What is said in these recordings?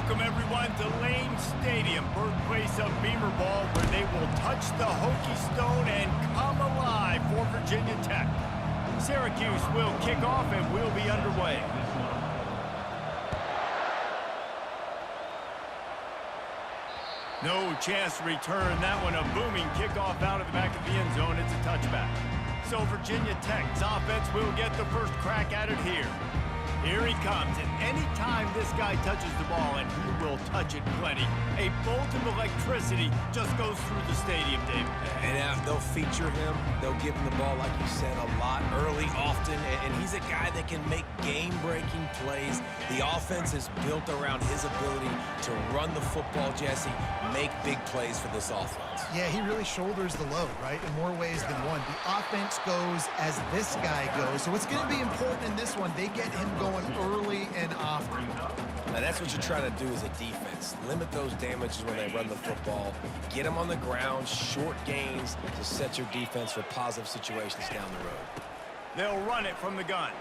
Welcome, everyone, to Lane Stadium, birthplace of Beamer Ball, where they will touch the Hokie Stone and come alive for Virginia Tech. Syracuse will kick off and we'll be underway. No chance to return that one. A booming kickoff out of the back of the end zone. It's a touchback. So Virginia Tech's offense will get the first crack at it here. Here he comes, and anytime this guy touches the ball, and he will touch it plenty, a bolt of electricity just goes through the stadium, David. And they'll feature him. They'll give him the ball, like you said, a lot, early, often, and he's a guy that can make game-breaking plays. The offense is built around his ability to run the football, Jesse, make big plays for this offense. Yeah, he really shoulders the load, right, in more ways than one. The offense goes as this guy goes, so it's going to be important in this one. They get him going early and often. Now that's what you try to do as a defense. Limit those damages when they run the football. Get them on the ground, short gains to set your defense for positive situations down the road. They'll run it from the gun.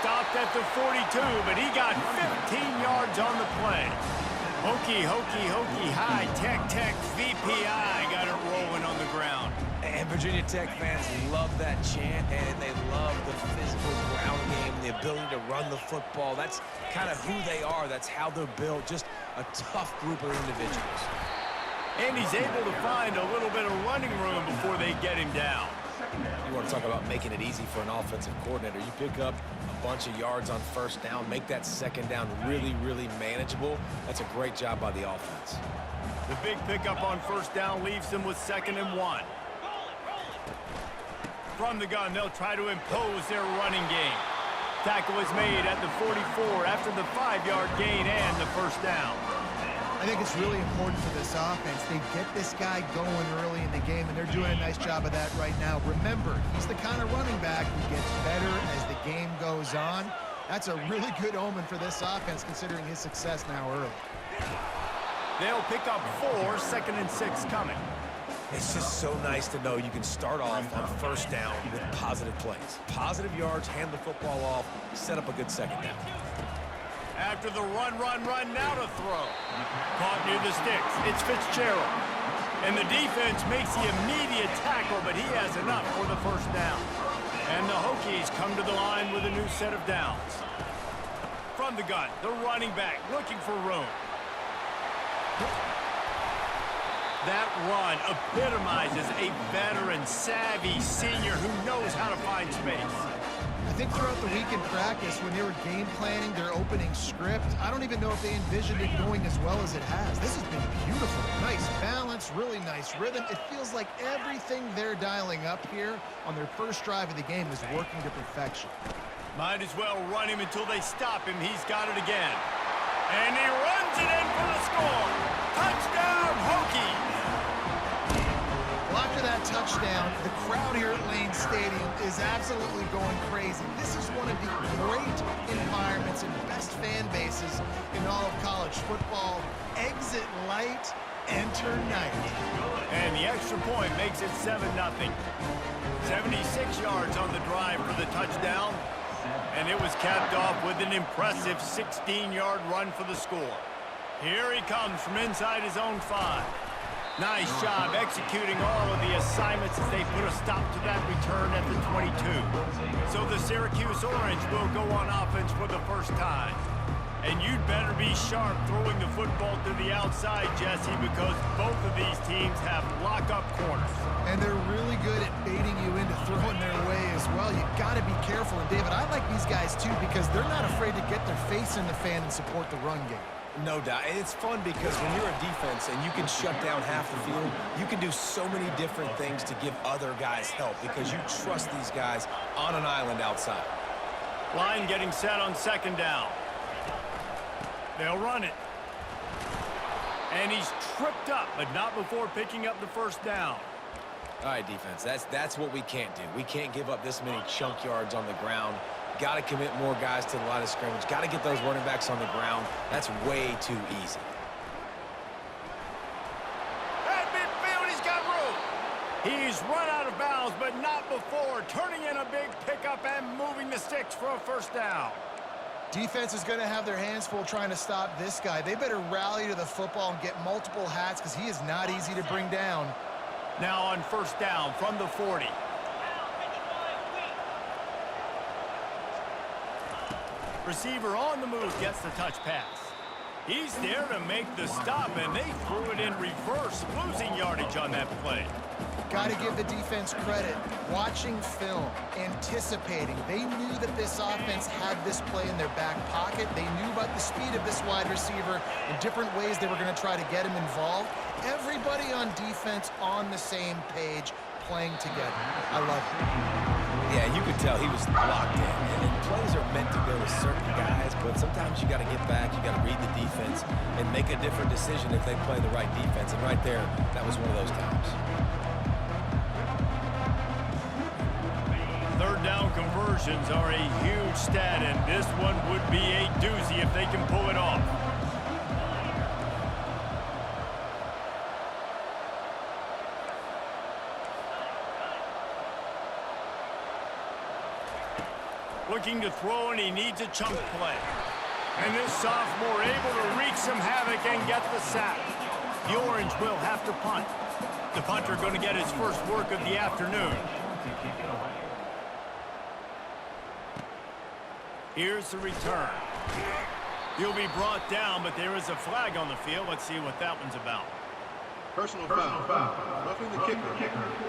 Stopped at the 42, but he got 15 yards on the play. Hokie, Hokie, Hokie, high, Tech, Tech, VPI got it rolling on the ground. And Virginia Tech fans love that chant, and they love the physical ground game, the ability to run the football. That's kind of who they are. That's how they're built. Just a tough group of individuals. And he's able to find a little bit of running room before they get him down. You want to talk about making it easy for an offensive coordinator. You pick up a bunch of yards on first down, make that second down really, really manageable. That's a great job by the offense. The big pickup on first down leaves them with 2nd and 1. From the gun, they'll try to impose their running game. Tackle is made at the 44 after the 5-yard gain and the first down. I think it's really important for this offense. They get this guy going early in the game, and they're doing a nice job of that right now. Remember, he's the kind of running back who gets better as the game goes on. That's a really good omen for this offense, considering his success now early. They'll pick up 4, 2nd and 6 coming. It's just so nice to know you can start off on first down with positive plays. Positive yards, hand the football off, set up a good second down. After the run, now to throw. Caught near the sticks. It's Fitzgerald. And the defense makes the immediate tackle, but he has enough for the first down. And the Hokies come to the line with a new set of downs. From the gun, the running back looking for room. That run epitomizes a veteran, savvy senior who knows how to find space. I think throughout the week in practice, when they were game planning their opening script, I don't even know if they envisioned it going as well as it has. This has been beautiful. Nice balance, really nice rhythm. It feels like everything they're dialing up here on their first drive of the game is working to perfection. Might as well run him until they stop him. He's got it again. And he runs it in for the score. Touchdown, Hokies! Well, after that touchdown, the crowd here at Lane Stadium is absolutely going crazy. This is one of the great environments and best fan bases in all of college football. Exit light, enter night. And the extra point makes it 7-0. 76 yards on the drive for the touchdown. And it was capped off with an impressive 16-yard run for the score. Here he comes from inside his own 5. Nice job executing all of the assignments as they put a stop to that return at the 22. So the Syracuse Orange will go on offense for the first time. And you'd better be sharp throwing the football to the outside, Jesse, because both of these teams have lock-up corners. And they're really good at baiting you into throwing their way as well. You've got to be careful. And, David, I like these guys, too, because they're not afraid to get their face in the fan and support the run game. No doubt. And it's fun because when you're a defense and you can shut down half the field, you can do so many different things to give other guys help because you trust these guys on an island outside. Line getting set on 2nd down. They'll run it. And he's tripped up, but not before picking up the first down. All right, defense, that's what we can't do. We can't give up this many chunk yards on the ground. Got to commit more guys to the line of scrimmage. Got to get those running backs on the ground. That's way too easy. At midfield, he's got room. He's run out of bounds, but not before turning in a big pickup and moving the sticks for a first down. Defense is going to have their hands full trying to stop this guy. They better rally to the football and get multiple hats because he is not easy to bring down. Now on first down from the 40. Receiver on the move gets the touch pass. He's there to make the stop, and they threw it in reverse, losing yardage on that play. Got to give the defense credit. Watching film, anticipating. They knew that this offense had this play in their back pocket. They knew about the speed of this wide receiver and different ways they were going to try to get him involved. Everybody on defense on the same page, playing together. I love it. Yeah, you could tell he was locked in. And plays are meant to go to certain guys, but sometimes you got to get back, you got to read the defense, and make a different decision if they play the right defense. And right there, that was one of those times. Third down conversions are a huge stat, and this one would be a doozy if they can pull it off. Looking to throw, and he needs a chunk play. And this sophomore able to wreak some havoc and get the sack. The Orange will have to punt. The punter going to get his first work of the afternoon. Here's the return. He'll be brought down, but there is a flag on the field. Let's see what that one's about. Personal foul. Roughing the kicker.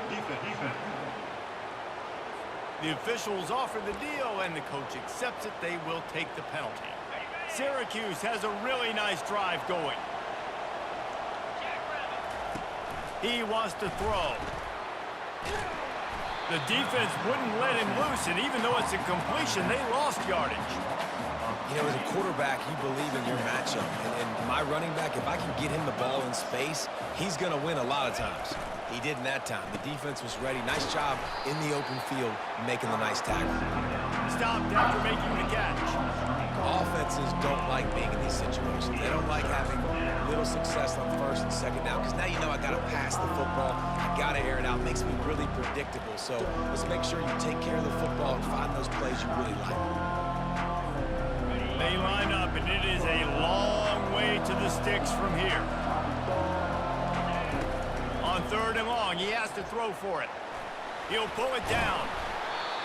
Defense. The officials offer the deal, and the coach accepts it. They will take the penalty. Syracuse has a really nice drive going. He wants to throw. The defense wouldn't let him loose, and even though it's a completion, they lost yardage. You know, as a quarterback, you believe in your matchup. And my running back, if I can get him the ball in space, he's going to win a lot of times. He did in that time. The defense was ready. Nice job in the open field making the nice tackle. Stopped after making the catch. Offenses don't like being in these situations. They don't like having little success on first and second down because now you know I got to pass the football. I got to air it out. It makes me really predictable. So let's make sure you take care of the football and find those plays you really like. They line up, and it is a long way to the sticks from here. On third and long, he has to throw for it. He'll pull it down.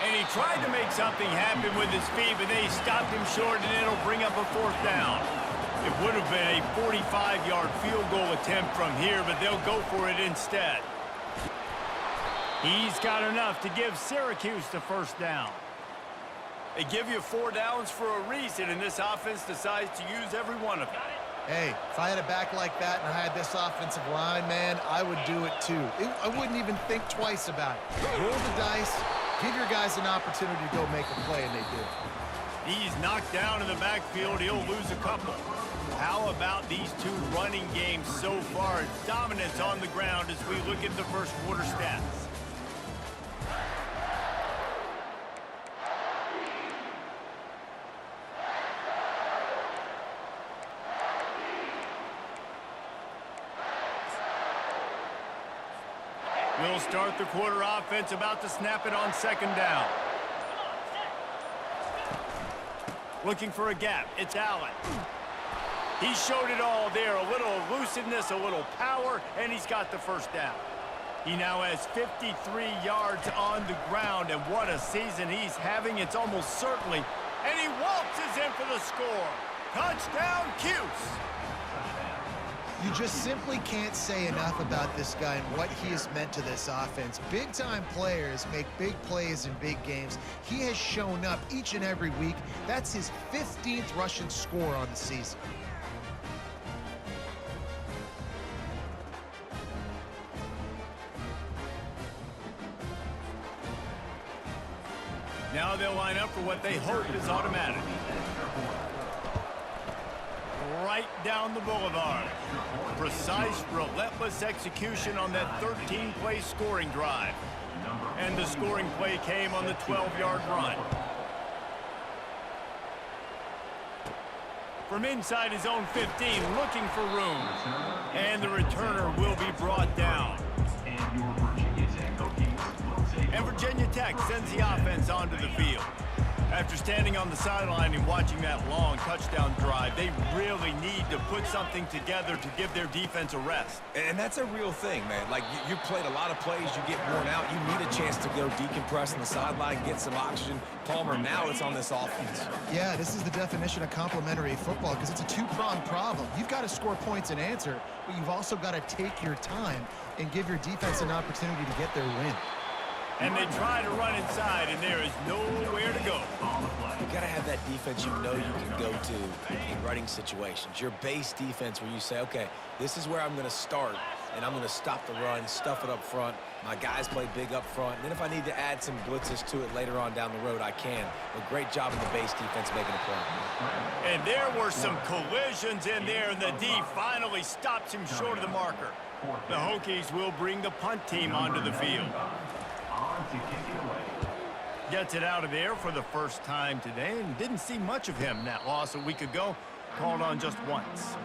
And he tried to make something happen with his feet, but they stopped him short, and it'll bring up a fourth down. It would have been a 45-yard field goal attempt from here, but they'll go for it instead. He's got enough to give Syracuse the first down. They give you 4 downs for a reason, and this offense decides to use every one of them. Hey, if I had a back like that and I had this offensive line, man, I would do it too. I wouldn't even think twice about it. Roll the dice, give your guys an opportunity to go make a play, and they do. He's knocked down in the backfield. He'll lose a couple. How about these two running games so far? Dominance on the ground as we look at the first quarter stats. We'll start the quarter offense, about to snap it on second down. Looking for a gap. It's Allen. He showed it all there. A little elusiveness, a little power, and he's got the first down. He now has 53 yards on the ground, and what a season he's having. It's almost certainly. And he waltzes in for the score. Touchdown, Cuse. You just simply can't say enough about this guy and what he has meant to this offense. Big-time players make big plays in big games. He has shown up each and every week. That's his 15th rushing score on the season. Now they'll line up for what they hope is automatic. Right down the boulevard. Precise, relentless execution on that 13-play scoring drive. And the scoring play came on the 12-yard run. From inside his own 15, looking for room. And the returner will be brought down. And Virginia Tech sends the offense onto the field. After standing on the sideline and watching that long touchdown drive, they really need to put something together to give their defense a rest. And that's a real thing, man. Like, you played a lot of plays, you get worn out, you need a chance to go decompress on the sideline, get some oxygen. Palmer, now it's on this offense. Yeah, this is the definition of complementary football because it's a two-pronged problem. You've got to score points and answer, but you've also got to take your time and give your defense an opportunity to get their win. And they try to run inside, and there is nowhere to go. You got to have that defense you know you can go to in running situations. Your base defense where you say, okay, this is where I'm going to start, and I'm going to stop the run, stuff it up front. My guys play big up front. And then if I need to add some blitzes to it later on down the road, I can. But great job in the base defense making a play. And there were some collisions in there, and the D finally stops him short of the marker. The Hokies will bring the punt team onto the field. Gets it out of there for the first time today, and didn't see much of him. That loss a week ago, called on just once.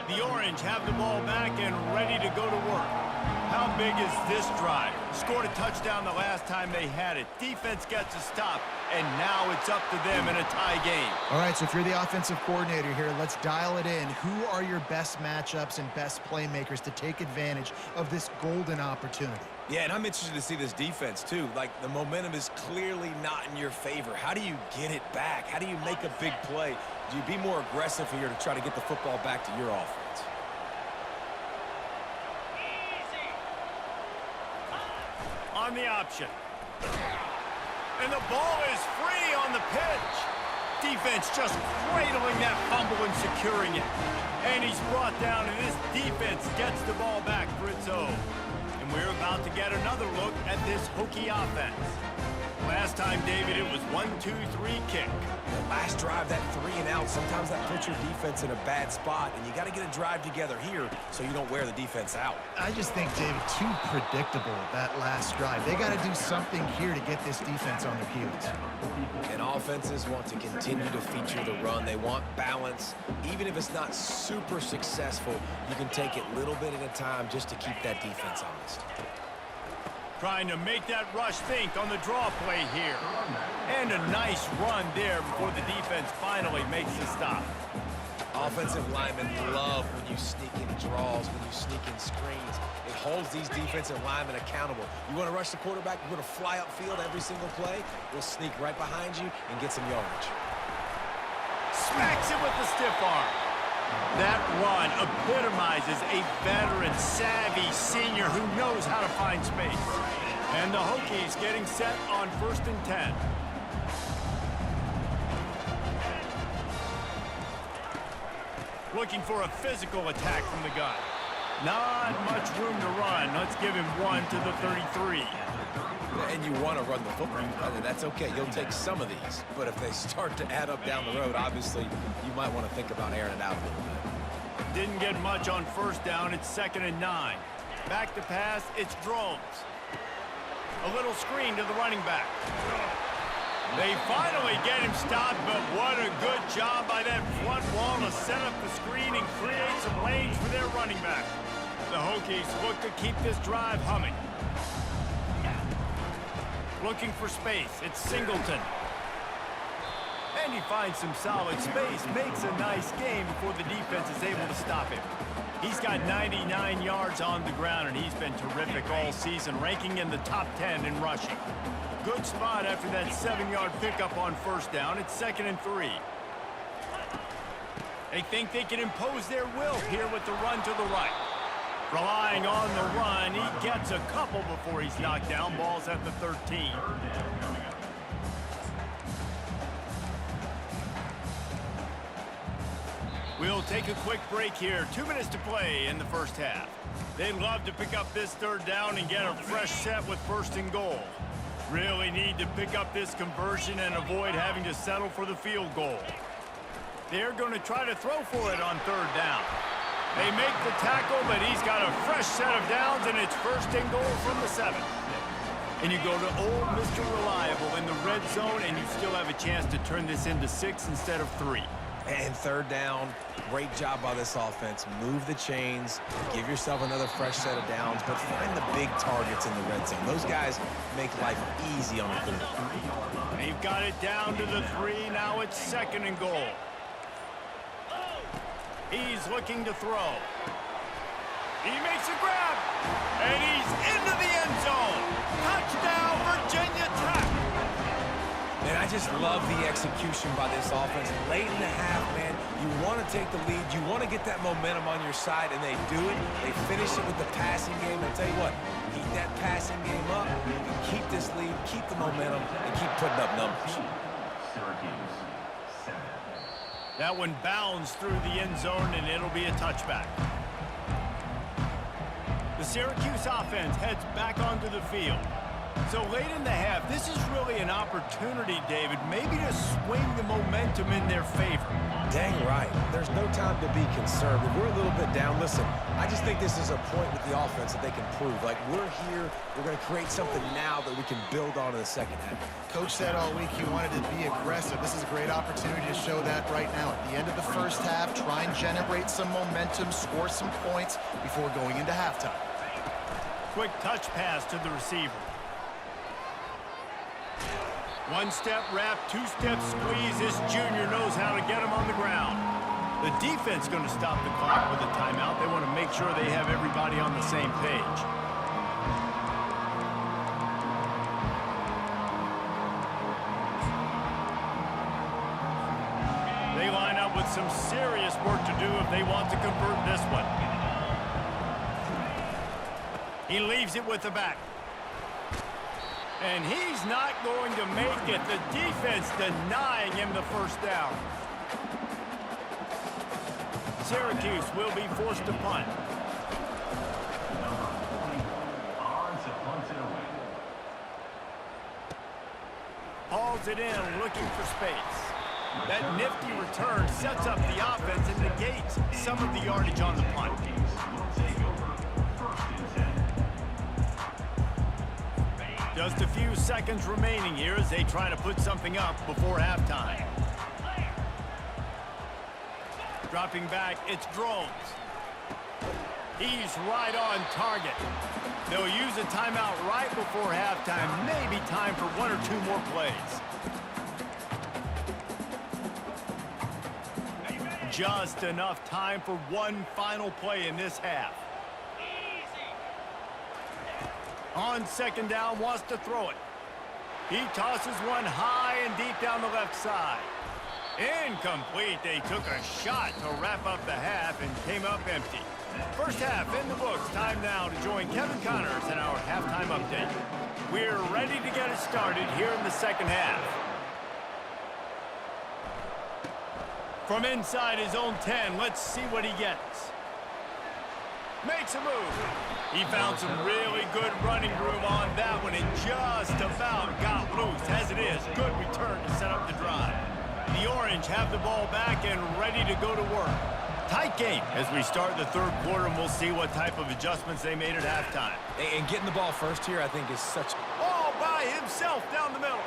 The Orange have the ball back and ready to go to work. How big is this drive? Scored a touchdown the last time they had it. Defense gets a stop, and now it's up to them in a tie game. All right, so if you're the offensive coordinator here, let's dial it in. Who are your best matchups and best playmakers to take advantage of this golden opportunity? Yeah, and I'm interested to see this defense, too. Like, the momentum is clearly not in your favor. How do you get it back? How do you make a big play? Do you be more aggressive here to try to get the football back to your offense? On the option. And the ball is free on the pitch. Defense just cradling that fumble and securing it. And he's brought down, and this defense gets the ball back for its own. And we're about to get another look at this Hokie offense. Last time, David, it was 1-2-3 kick. The last drive, that 3 and out, sometimes that puts your defense in a bad spot, and you got to get a drive together here so you don't wear the defense out. I just think, David, too predictable, that last drive. They got to do something here to get this defense on their heels. And offenses want to continue to feature the run. They want balance. Even if it's not super successful, you can take it little bit at a time just to keep that defense honest. Trying to make that rush think on the draw play here. And a nice run there before the defense finally makes the stop. Offensive linemen love when you sneak in draws, when you sneak in screens. It holds these defensive linemen accountable. You want to rush the quarterback, you want to fly upfield every single play, we'll sneak right behind you and get some yardage. Smacks it with the stiff arm. That run epitomizes a veteran, savvy senior who knows how to find space. And the Hokies getting set on 1st and 10. Looking for a physical attack from the gun. Not much room to run. Let's give him one to the 33. And you want to run the football. That's okay. You'll take some of these. But if they start to add up down the road, obviously, you might want to think about airing it out a little bit. Didn't get much on 1st down. It's 2nd and 9. Back to pass. It's Drones. A little screen to the running back. They finally get him stopped, but what a good job by that front wall to set up the screen and create some lanes for their running back. The Hokies look to keep this drive humming. Looking for space. It's Singleton. And he finds some solid space. Makes a nice game before the defense is able to stop him. He's got 99 yards on the ground, and he's been terrific all season, ranking in the top 10 in rushing. Good spot after that 7-yard pickup on 1st down. It's 2nd and 3. They think they can impose their will here with the run to the right. Relying on the run, he gets a couple before he's knocked down. Ball's at the 13. We'll take a quick break here. 2 minutes to play in the 1st half. They'd love to pick up this 3rd down and get a fresh set with 1st and goal. Really need to pick up this conversion and avoid having to settle for the field goal. They're going to try to throw for it on 3rd down. They make the tackle, but he's got a fresh set of downs, and it's 1st and goal from the 7. And you go to old Mr. Reliable in the red zone, and you still have a chance to turn this into 6 instead of 3. And third down, great job by this offense. Move the chains, give yourself another fresh set of downs, but find the big targets in the red zone. Those guys make life easy on the quarterback. They've got it down to the 3. Now it's 2nd and goal. He's looking to throw. He makes a grab, and he's into the end zone. Touchdown, Virginia Tech. And I just love the execution by this offense. Late in the half, man, you want to take the lead. You want to get that momentum on your side, and they do it. They finish it with the passing game. And tell you what, keep that passing game up. You can keep this lead, keep the momentum, and keep putting up numbers. Syracuse, 7. That one bounds through the end zone, and it'll be a touchback. The Syracuse offense heads back onto the field. So late in the half, this is really an opportunity, David, maybe to swing the momentum in their favor. Dang right. There's no time to be concerned. If we're a little bit down, listen, I just think this is a point with the offense that they can prove. Like, we're here, we're going to create something now that we can build on in the second half. Coach said all week he wanted to be aggressive. This is a great opportunity to show that right now. At the end of the first half, try and generate some momentum, score some points before going into halftime. Quick touch pass to the receiver. One-step wrap, two-step squeeze. This junior knows how to get him on the ground. The defense going to stop the clock with a timeout. They want to make sure they have everybody on the same page. They line up with some serious work to do if they want to convert this one. He leaves it with the back. And he's not going to make it. The defense denying him the first down. Syracuse will be forced to punt. Hauls it in, looking for space. That nifty return sets up the offense and negates some of the yardage on the punt. Just a few seconds remaining here as they try to put something up before halftime. Dropping back, it's Drones. He's right on target. They'll use a timeout right before halftime. Maybe time for 1 or 2 more plays. Just enough time for one final play in this half. On second down, wants to throw it. He tosses one high and deep down the left side. Incomplete. They took a shot to wrap up the half and came up empty. First half in the books. Time now to join Kevin Connors in our halftime update. We're ready to get it started here in the second half. From inside his own 10, let's see what he gets. Makes a move. He found some really good running room on that one and just about got loose. As it is, good return to set up the drive. The Orange have the ball back and ready to go to work. Tight game as we start the third quarter, and we'll see what type of adjustments they made at halftime. And getting the ball first here, I think, is such... All by himself down the middle.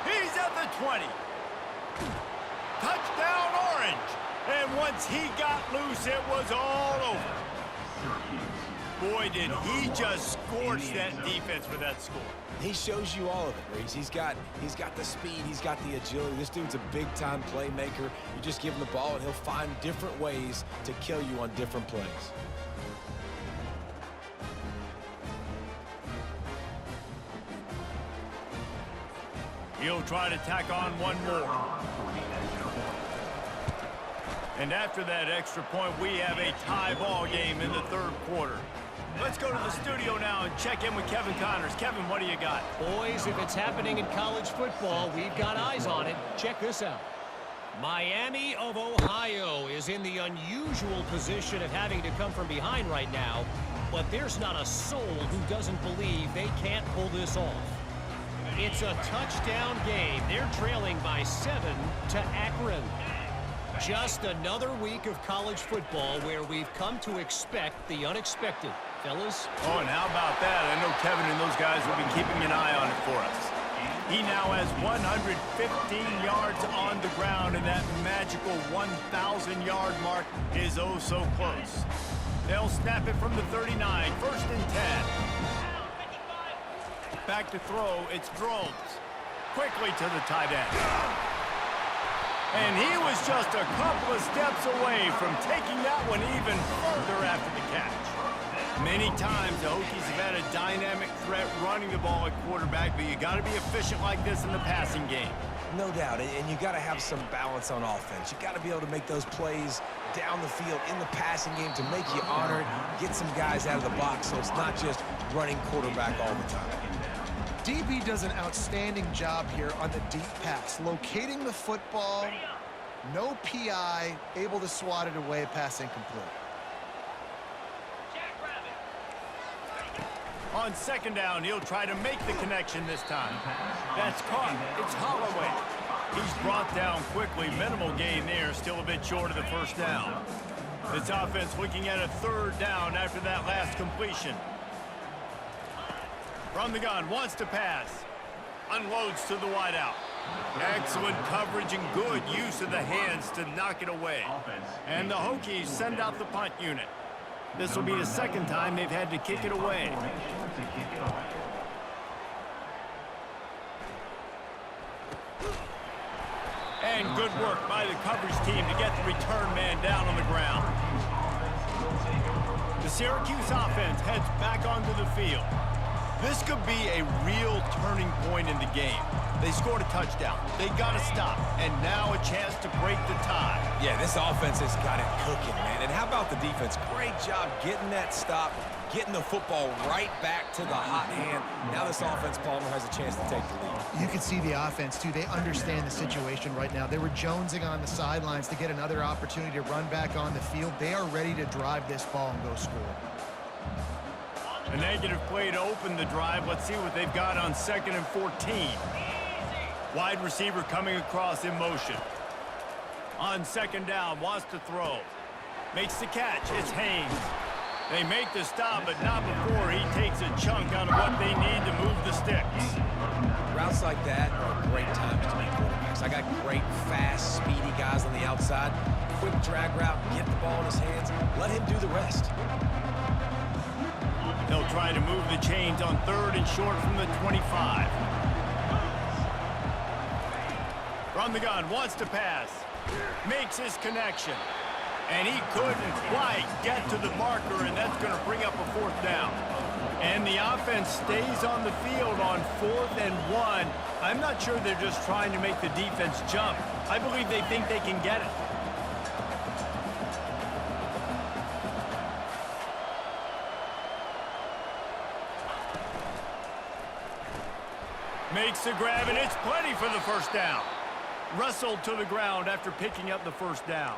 He's at the 20. Touchdown, Orange. And once he got loose, it was all over. Boy, did he just scorch that defense with that score. He shows you all of it, Reese. He's got the speed, he's got the agility. This dude's a big-time playmaker. You just give him the ball, and he'll find different ways to kill you on different plays. He'll try to tack on one more. And after that extra point, we have a tie ball game in the third quarter. Let's go to the studio now and check in with Kevin Connors. Kevin, what do you got? Boys, if it's happening in college football, we've got eyes on it. Check this out. Miami of Ohio is in the unusual position of having to come from behind right now, but there's not a soul who doesn't believe they can't pull this off. It's a touchdown game. They're trailing by 7 to Akron. Just another week of college football where we've come to expect the unexpected. Fellas? Oh, and how about that? I know Kevin and those guys will be keeping an eye on it for us. He now has 115 yards on the ground, and that magical 1,000-yard mark is oh so close. They'll snap it from the 39, 1st and 10. Back to throw, it's Drones. Quickly to the tight end. And he was just a couple of steps away from taking that one even further after the catch. Many times the Hokies have had a dynamic threat running the ball at quarterback, but you got to be efficient like this in the passing game. No doubt, and you got to have some balance on offense. You got to be able to make those plays down the field in the passing game to make you honor it, get some guys out of the box so it's not just running quarterback all the time. DB does an outstanding job here on the deep pass, locating the football, no PI, able to swat it away, pass incomplete. On 2nd down, he'll try to make the connection this time. That's caught. It's Holloway. He's brought down quickly. Minimal gain there, still a bit short of the 1st down. This offense looking at a 3rd down after that last completion. From the gun, wants to pass. Unloads to the wideout. Excellent coverage and good use of the hands to knock it away. And the Hokies send out the punt unit. This will be the 2nd time they've had to kick it away. And good work by the coverage team to get the return man down on the ground. The Syracuse offense heads back onto the field. This could be a real turning point in the game. They scored a touchdown. They got to stop. And now a chance to break the tie. Yeah, this offense has got it cooking, man. And how about the defense? Great job getting that stop, getting the football right back to the hot hand. Now this offense, Palmer, has a chance to take the lead. You can see the offense, too. They understand the situation right now. They were jonesing on the sidelines to get another opportunity to run back on the field. They are ready to drive this ball and go score. A negative play to open the drive. Let's see what they've got on 2nd and 14. Wide receiver coming across in motion. On 2nd down, wants to throw. Makes the catch. It's Haynes. They make the stop, but not before he takes a chunk out of what they need to move the sticks. Routes like that are great times to be quarterbacks. I got great, fast, speedy guys on the outside. Quick drag route, get the ball in his hands, let him do the rest. They'll try to move the chains on 3rd and short from the 25. From the gun, wants to pass. Makes his connection. And he couldn't quite get to the marker, and that's going to bring up a 4th down. And the offense stays on the field on 4th and 1. I'm not sure they're just trying to make the defense jump. I believe they think they can get it. Makes the grab, and it's plenty for the 1st down. Wrestled to the ground after picking up the 1st down.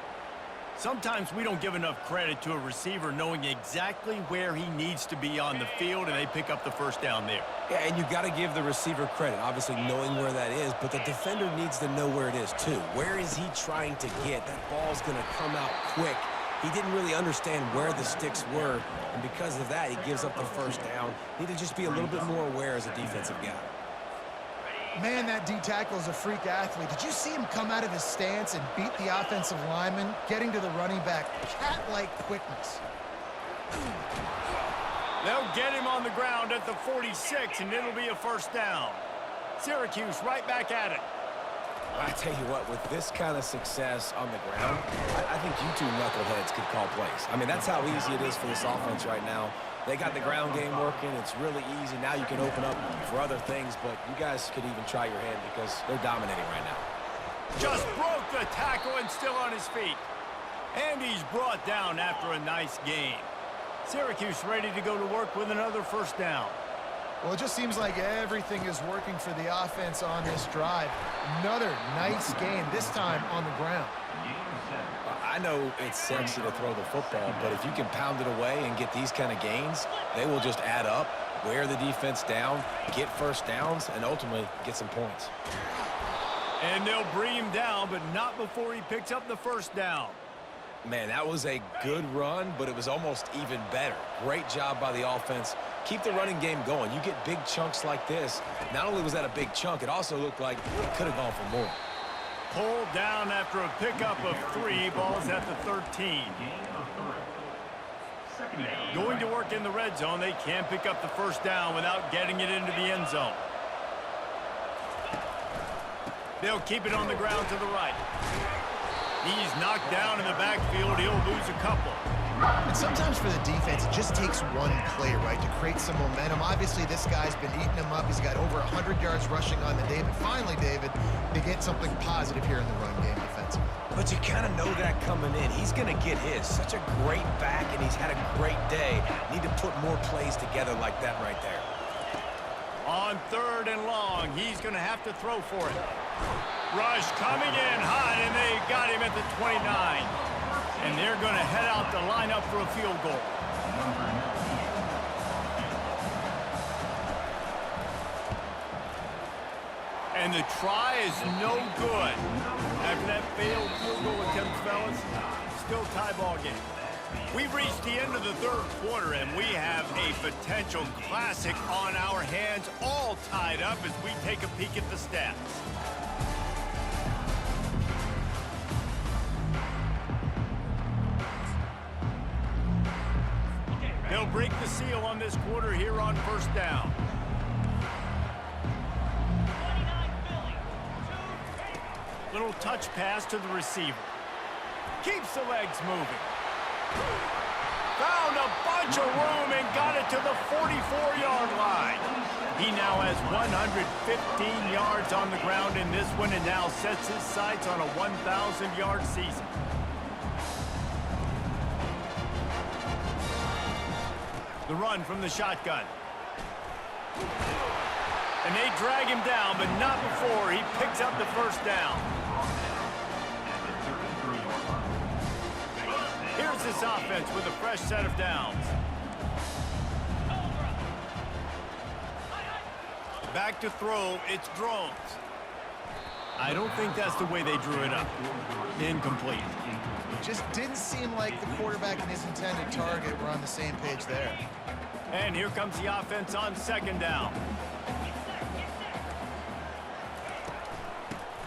Sometimes we don't give enough credit to a receiver knowing exactly where he needs to be on the field, and they pick up the 1st down there. Yeah, and you got to give the receiver credit, obviously knowing where that is, but the defender needs to know where it is too. Where is he trying to get? That ball's going to come out quick. He didn't really understand where the sticks were, and because of that, he gives up the 1st down. Need to just be a little bit more aware as a defensive guy. Man, that D-tackle is a freak athlete. Did you see him come out of his stance and beat the offensive lineman, getting to the running back? Cat-like quickness. They'll get him on the ground at the 46, and it'll be a 1st down. Syracuse right back at it. I tell you what, with this kind of success on the ground, I think you two knuckleheads could call plays. I mean, that's how easy it is for this offense right now. They got the ground game working. It's really easy. Now you can open up for other things, but you guys could even try your hand because they're dominating right now. Just broke the tackle and still on his feet. And he's brought down after a nice gain. Syracuse ready to go to work with another 1st down. Well, it just seems like everything is working for the offense on this drive. Another nice gain, this time on the ground. I know it's sexy to throw the football, but if you can pound it away and get these kind of gains, they will just add up, wear the defense down, get 1st downs, and ultimately get some points. And they'll bring him down, but not before he picks up the 1st down. Man, that was a good run, but it was almost even better. Great job by the offense. Keep the running game going. You get big chunks like this. Not only was that a big chunk, it also looked like it could have gone for more. Pulled down after a pickup of 3. Ball's at the 13. Going to work in the red zone. They can't pick up the first down without getting it into the end zone. They'll keep it on the ground to the right. He's knocked down in the backfield. He'll lose a couple. And sometimes for the defense, it just takes one play, right, to create some momentum. Obviously, this guy's been eating them up. He's got over 100 yards rushing on the day. But finally, David, they get something positive here in the run game defensively. But you kind of know that coming in. He's going to get his. Such a great back, and he's had a great day. Need to put more plays together like that right there. On 3rd and long, he's going to have to throw for it. Rush coming in hot, and they got him at the 29. And they're going to head out to line up for a field goal. And the try is no good. After that failed field goal attempt, fellas, still tie ball game. We've reached the end of the 3rd quarter, and we have a potential classic on our hands, all tied up as we take a peek at the stats. They'll break the seal on this quarter here on 1st down. Little touch pass to the receiver. Keeps the legs moving. Found a bunch of room and got it to the 44-yard line. He now has 115 yards on the ground in this one and now sets his sights on a 1,000-yard season. The run from the shotgun. And they drag him down, but not before he picks up the first down. Here's this offense with a fresh set of downs. Back to throw, it's Drones. I don't think that's the way they drew it up. Incomplete. Just didn't seem like the quarterback and his intended target were on the same page there. And here comes the offense on 2nd down.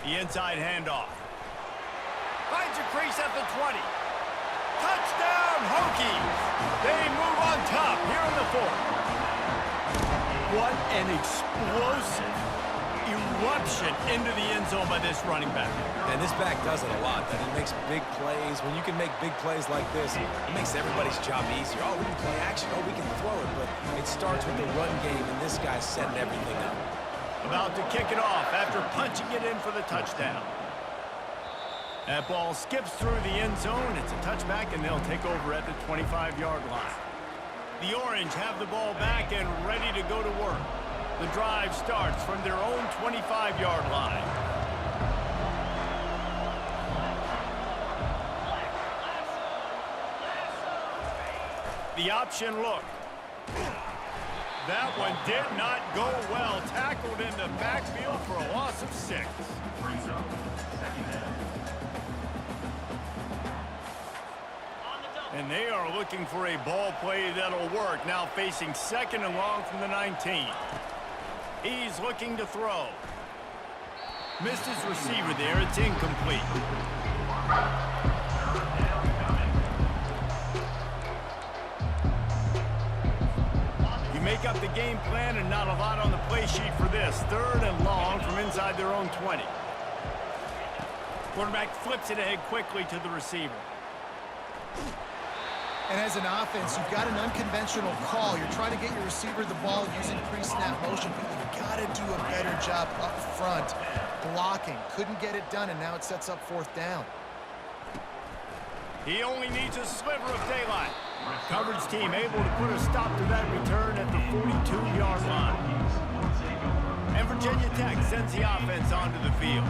The inside handoff. Finds a crease at the 20. Touchdown, Hokies! They move on top here in the 4th. What an explosive eruption into the end zone by this running back. And this back does it a lot. That he makes big plays. When you can make big plays like this, it makes everybody's job easier. Oh, we can play action. Oh, we can throw it. But it starts with the run game, and this guy's setting everything up. About to kick it off after punching it in for the touchdown. That ball skips through the end zone. It's a touchback, and they'll take over at the 25-yard line. The Orange have the ball back and ready to go to work. The drive starts from their own 25-yard line. The option look. That one did not go well. Tackled in the backfield for a loss of 6. And they are looking for a ball play that'll work. Now facing 2nd and long from the 19. He's looking to throw. Missed his receiver there. It's incomplete. You make up the game plan and not a lot on the play sheet for this. 3rd and long from inside their own 20. Quarterback flips it ahead quickly to the receiver. And as an offense, you've got an unconventional call. You're trying to get your receiver the ball using pre-snap motion, but you've got to do a better job up front blocking. Couldn't get it done, and now it sets up 4th down. He only needs a sliver of daylight. Coverage team able to put a stop to that return at the 42-yard line. And Virginia Tech sends the offense onto the field,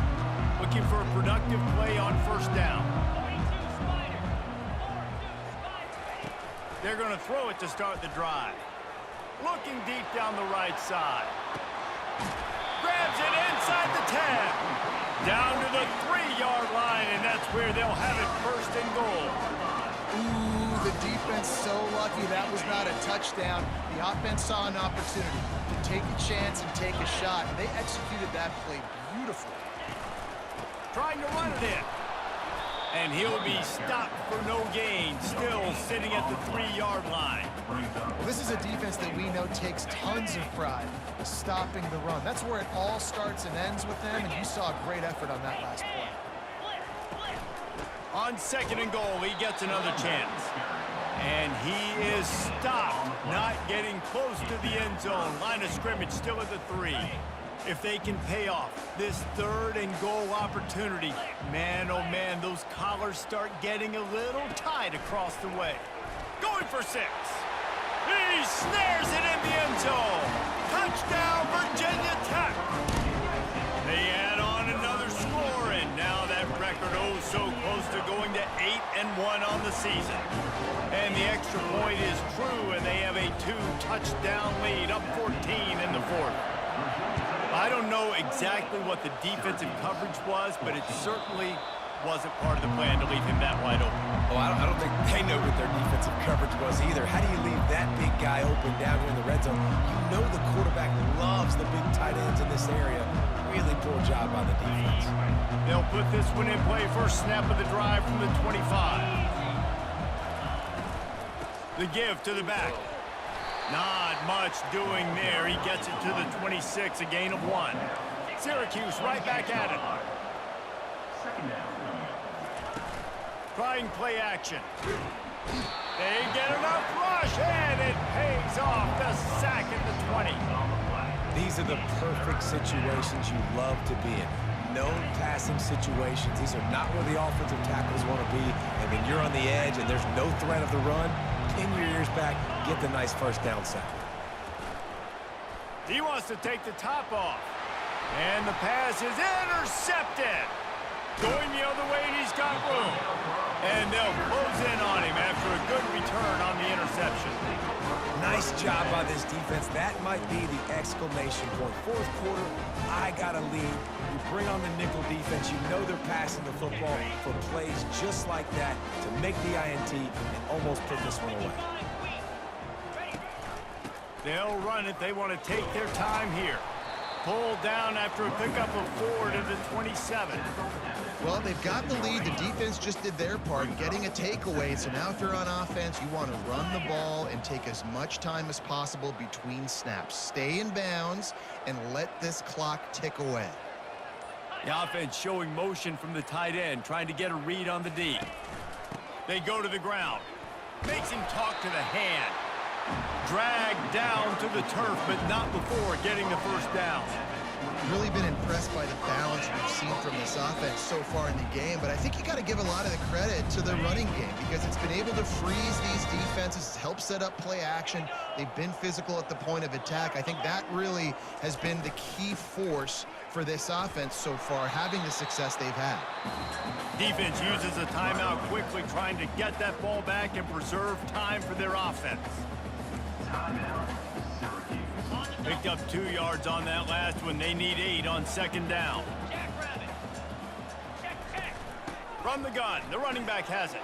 looking for a productive play on 1st down. They're going to throw it to start the drive. Looking deep down the right side. Grabs it inside the 10. Down to the 3-yard line, and that's where they'll have it 1st and goal. Ooh, the defense so lucky that was not a touchdown. The offense saw an opportunity to take a chance and take a shot. They executed that play beautifully. trying to run it in. And he'll be stopped for no gain, still sitting at the 3-yard line. Well, this is a defense that we know takes tons of pride stopping the run. That's where it all starts and ends with them, and you saw a great effort on that last play. On 2nd and goal, he gets another chance. And he is stopped, not getting close to the end zone. Line of scrimmage still at the 3. If they can pay off this 3rd and goal opportunity, man, oh man, those collars start getting a little tight across the way. Going for 6. He snares it in the end zone. Touchdown, Virginia Tech. They add on another score, and now that record oh so close to going to 8-1 on the season. And the extra point is true, and they have a 2-touchdown lead, up 14 in the 4th. I don't know exactly what the defensive coverage was, but it certainly wasn't part of the plan to leave him that wide open. Oh, I don't think they know what their defensive coverage was either. How do you leave that big guy open down here in the red zone? You know the quarterback loves the big tight ends in this area. Really poor job by the defense. They'll put this one in play. First snap of the drive from the 25. The give to the back. Not much doing there. He gets it to the 26, a gain of 1. Syracuse right back at it. Trying play action. They get enough rush, and it pays off the sack at the 20. These are the perfect situations you love to be in. No passing situations. These are not where the offensive tackles want to be. And when you're on the edge and there's no threat of the run, pin your ears back, get the nice first down sack. He wants to take the top off. And the pass is intercepted. Going the other way, and he's got room. And they'll close in on him after a good return on the interception. Nice job by this defense. That might be the exclamation point. 4th quarter, I got a lead. You bring on the nickel defense. You know they're passing the football for plays just like that to make the INT and almost put this one away. They'll run it. They want to take their time here. Pulled down after a pickup of 4 to the 27. Well, they've got the lead. The defense just did their part, getting a takeaway. So now if you're on offense, you want to run the ball and take as much time as possible between snaps. Stay in bounds and let this clock tick away. The offense showing motion from the tight end, trying to get a read on the D. They go to the ground. Makes him talk to the hand. Dragged down to the turf, but not before getting the first down. Really been impressed by the balance we've seen from this offense so far in the game, but I think you got to give a lot of the credit to the running game because it's been able to freeze these defenses, help set up play action. They've been physical at the point of attack. I think that really has been the key force for this offense so far, having the success they've had. Defense uses a timeout quickly, trying to get that ball back and preserve time for their offense. Picked up 2 yards on that last one. They need 8 on 2nd down. From the gun, the running back has it.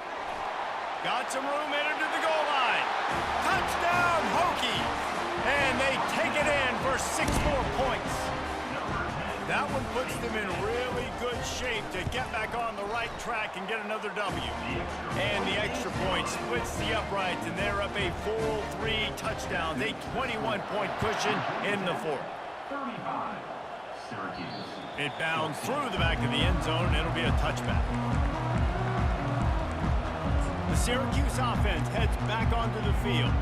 Got some room, entered to the goal line. Touchdown, Hokies! And they take it in for 6 more points. That one puts them in really good shape to get back on the right track and get another W. And the extra point splits the uprights, and they're up a full 3 touchdowns, a 21-point cushion in the 4th. It bounds through the back of the end zone, and it'll be a touchback. The Syracuse offense heads back onto the field.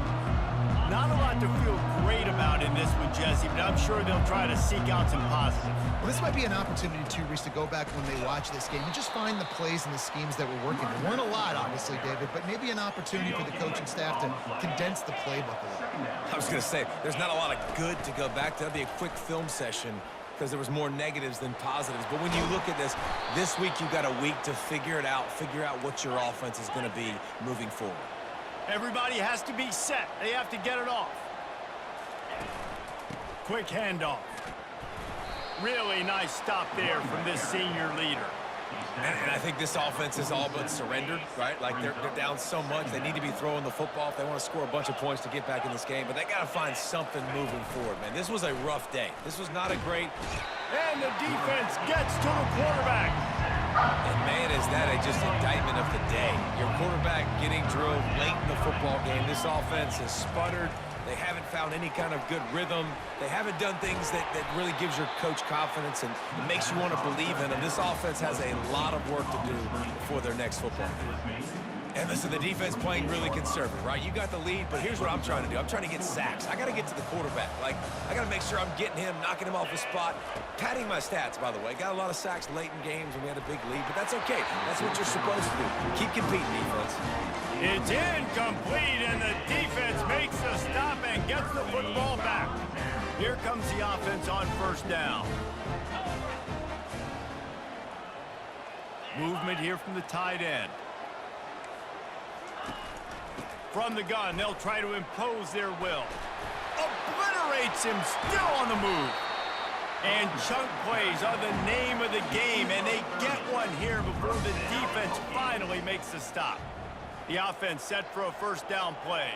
Not a lot to feel great about in this one, Jesse, but I'm sure they'll try to seek out some positives. Well, this might be an opportunity, too, Reese, to go back when they watch this game and just find the plays and the schemes that were working. There weren't a lot, obviously, David, but maybe an opportunity for the coaching staff to condense the playbook a little. I was going to say, there's not a lot of good to go back to. That'd be a quick film session because there was more negatives than positives. But when you look at this week you've got a week to figure it out, figure out what your offense is going to be moving forward. Everybody has to be set. They have to get it off. Quick handoff. Really nice stop there from this senior leader. And I think this offense is all but surrendered, right? Like they're down so much. They need to be throwing the football if they want to score a bunch of points to get back in this game. But they got to find something moving forward, man. This was a rough day. This was not a great... And the defense gets to the quarterback. And man, is that just indictment of the day. Your quarterback getting drilled late in the football game. This offense has sputtered. They haven't found any kind of good rhythm. They haven't done things that really gives your coach confidence and makes you want to believe in them. This offense has a lot of work to do before their next football game. And listen, the defense playing really conservative, right? You got the lead, but here's what I'm trying to do. I'm trying to get sacks. I got to get to the quarterback. Like, I got to make sure I'm getting him, knocking him off the spot. Padding my stats, by the way. Got a lot of sacks late in games when we had a big lead, but that's okay. That's what you're supposed to do. Keep competing, defense. It's incomplete, and the defense makes the stop and gets the football back. Here comes the offense on first down. Movement here from the tight end. From the gun, they'll try to impose their will. Obliterates him, still on the move. And chunk plays are the name of the game, and they get one here before the defense finally makes the stop. The offense set for a first down play.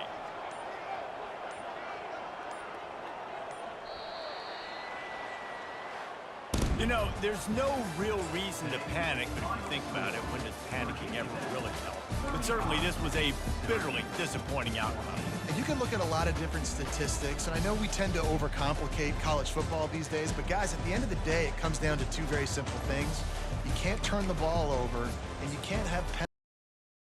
You know, there's no real reason to panic, but if you think about it, when does panicking ever really help? But certainly this was a bitterly disappointing outcome. And you can look at a lot of different statistics, and I know we tend to overcomplicate college football these days, but guys, at the end of the day, it comes down to two very simple things. You can't turn the ball over, and you can't have penalties.